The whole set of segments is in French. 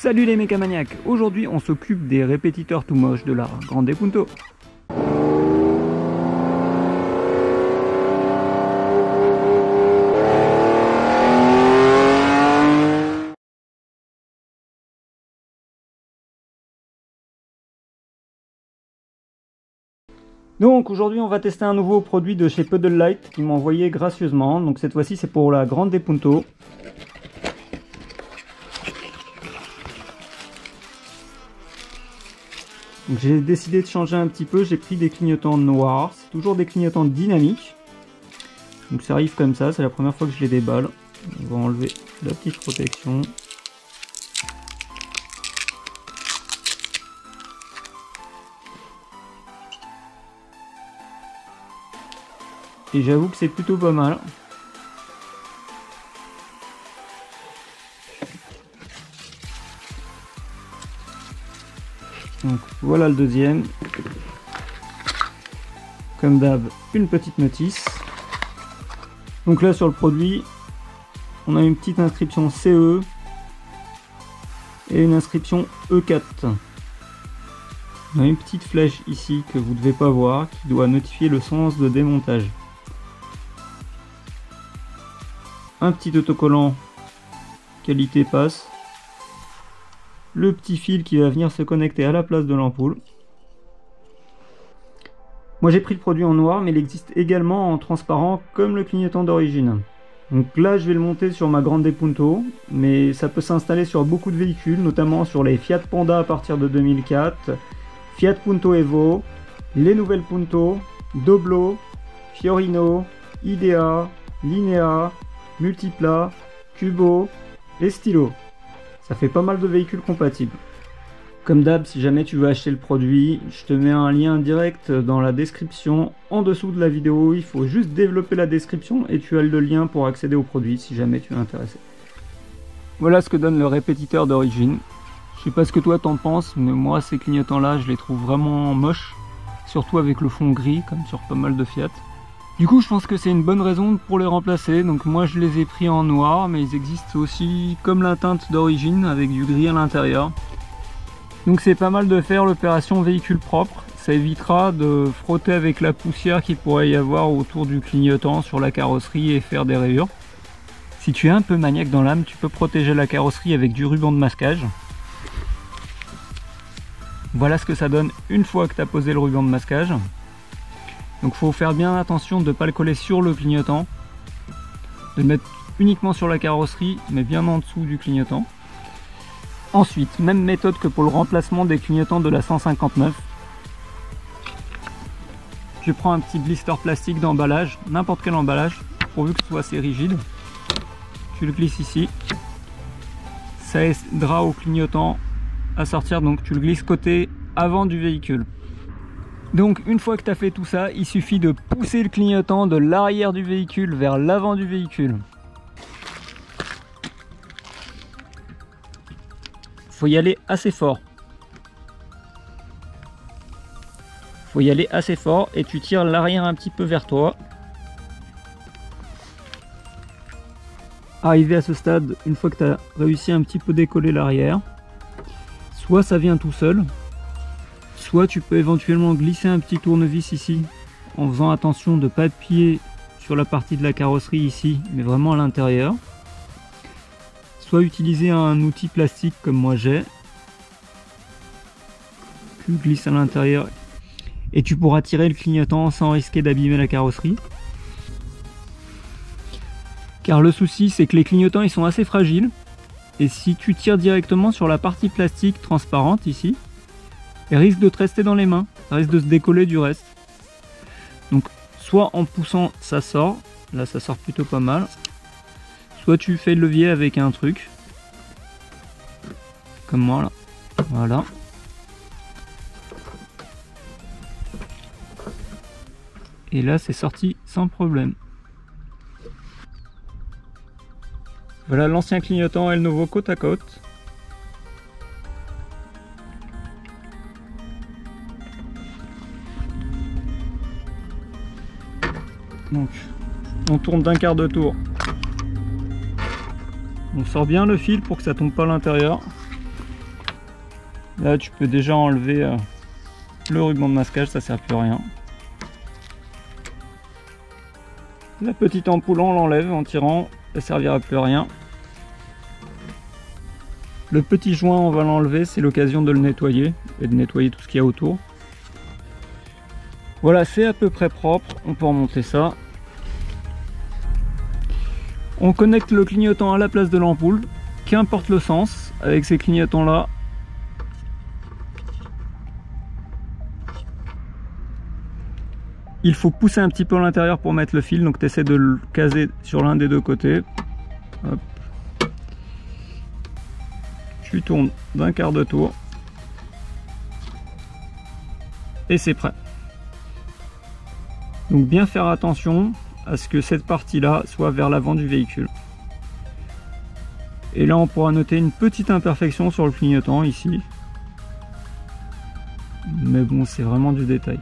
Salut les mécamaniacs, aujourd'hui on s'occupe des répétiteurs tout moches de la Grande Punto. Donc aujourd'hui on va tester un nouveau produit de chez Puddle Light qui m'a envoyé gracieusement. Donc cette fois-ci c'est pour la Grande Punto. J'ai décidé de changer un petit peu, j'ai pris des clignotants noirs, c'est toujours des clignotants dynamiques. Donc ça arrive comme ça, c'est la première fois que je les déballe. On va enlever la petite protection. Et j'avoue que c'est plutôt pas mal. Donc voilà le deuxième. Comme d'hab, une petite notice. Donc là sur le produit, on a une petite inscription CE et une inscription E4. On a une petite flèche ici que vous ne devez pas voir qui doit notifier le sens de démontage. Un petit autocollant qualité passe. Le petit fil qui va venir se connecter à la place de l'ampoule. Moi j'ai pris le produit en noir, mais il existe également en transparent comme le clignotant d'origine. Donc là je vais le monter sur ma Grande Punto, mais ça peut s'installer sur beaucoup de véhicules, notamment sur les Fiat Panda à partir de 2004, Fiat Punto Evo, les nouvelles Punto, Doblo, Fiorino, Idea, Linea, Multipla, Cubo et Stylo. Ça fait pas mal de véhicules compatibles. Comme d'hab, si jamais tu veux acheter le produit, je te mets un lien direct dans la description en dessous de la vidéo. Il faut juste développer la description et tu as le lien pour accéder au produit si jamais tu es intéressé. Voilà ce que donne le répétiteur d'origine. Je sais pas ce que toi t'en penses, mais moi ces clignotants là je les trouve vraiment moches. Surtout avec le fond gris comme sur pas mal de Fiat. Du coup je pense que c'est une bonne raison pour les remplacer, donc moi je les ai pris en noir, mais ils existent aussi comme la teinte d'origine avec du gris à l'intérieur. Donc c'est pas mal de faire l'opération véhicule propre, ça évitera de frotter avec la poussière qu'il pourrait y avoir autour du clignotant sur la carrosserie et faire des rayures. Si tu es un peu maniaque dans l'âme, tu peux protéger la carrosserie avec du ruban de masquage. Voilà ce que ça donne une fois que tu as posé le ruban de masquage. Donc il faut faire bien attention de ne pas le coller sur le clignotant, de le mettre uniquement sur la carrosserie, mais bien en dessous du clignotant. Ensuite, même méthode que pour le remplacement des clignotants de la 159. Je prends un petit blister plastique d'emballage, n'importe quel emballage, pourvu que ce soit assez rigide. Tu le glisses ici. Ça aidera au clignotant à sortir, donc tu le glisses côté avant du véhicule. Donc une fois que tu as fait tout ça, il suffit de pousser le clignotant de l'arrière du véhicule vers l'avant du véhicule. Faut y aller assez fort. Faut y aller assez fort et tu tires l'arrière un petit peu vers toi. Arrivé à ce stade, une fois que tu as réussi un petit peu décoller l'arrière, soit ça vient tout seul, soit tu peux éventuellement glisser un petit tournevis ici en faisant attention de ne pas appuyer sur la partie de la carrosserie ici, mais vraiment à l'intérieur. Soit utiliser un outil plastique comme moi j'ai. Tu glisses à l'intérieur et tu pourras tirer le clignotant sans risquer d'abîmer la carrosserie. Car le souci c'est que les clignotants ils sont assez fragiles. Et si tu tires directement sur la partie plastique transparente ici, elle risque de te rester dans les mains, ça risque de se décoller du reste. Donc soit en poussant ça sort, là ça sort plutôt pas mal, soit tu fais le levier avec un truc, comme moi là, voilà. Et là c'est sorti sans problème. Voilà l'ancien clignotant et le nouveau côte à côte. Donc on tourne d'un quart de tour. On sort bien le fil pour que ça tombe pas à l'intérieur. Là tu peux déjà enlever le ruban de masquage, ça sert plus à rien. La petite ampoule on l'enlève en tirant, ça servira plus à rien. Le petit joint on va l'enlever, c'est l'occasion de le nettoyer et de nettoyer tout ce qu'il y a autour. Voilà, c'est à peu près propre, on peut remonter ça. On connecte le clignotant à la place de l'ampoule, qu'importe le sens, avec ces clignotants là. Il faut pousser un petit peu à l'intérieur pour mettre le fil, donc tu essaies de le caser sur l'un des deux côtés. Hop. Tu tournes d'un quart de tour. Et c'est prêt. Donc bien faire attention à ce que cette partie-là soit vers l'avant du véhicule. Et là on pourra noter une petite imperfection sur le clignotant ici. Mais bon, c'est vraiment du détail.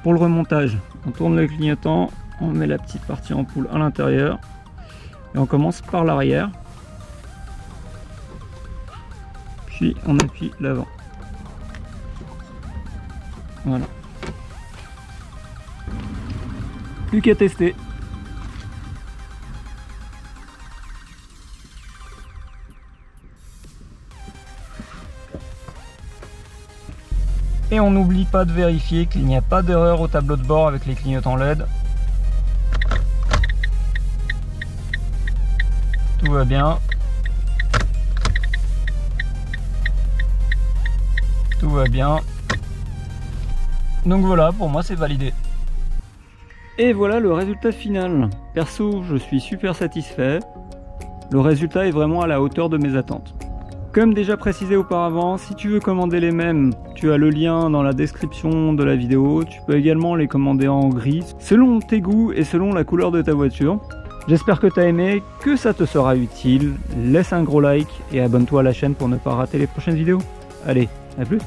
Pour le remontage, on tourne le clignotant, on met la petite partie ampoule à l'intérieur et on commence par l'arrière. Puis on appuie l'avant. Voilà. Plus qu'à tester. Et on n'oublie pas de vérifier qu'il n'y a pas d'erreur au tableau de bord avec les clignotants LED. Tout va bien. Tout va bien. Donc voilà, pour moi c'est validé. Et voilà le résultat final. Perso, je suis super satisfait. Le résultat est vraiment à la hauteur de mes attentes. Comme déjà précisé auparavant, si tu veux commander les mêmes, tu as le lien dans la description de la vidéo. Tu peux également les commander en gris, selon tes goûts et selon la couleur de ta voiture. J'espère que tu as aimé, que ça te sera utile. Laisse un gros like et abonne-toi à la chaîne pour ne pas rater les prochaines vidéos. Allez, à plus!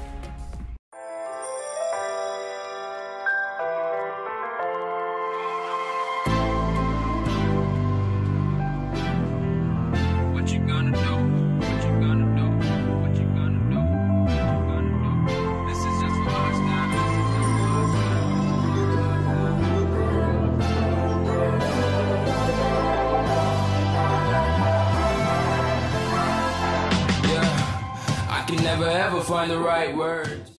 Never ever find the right words.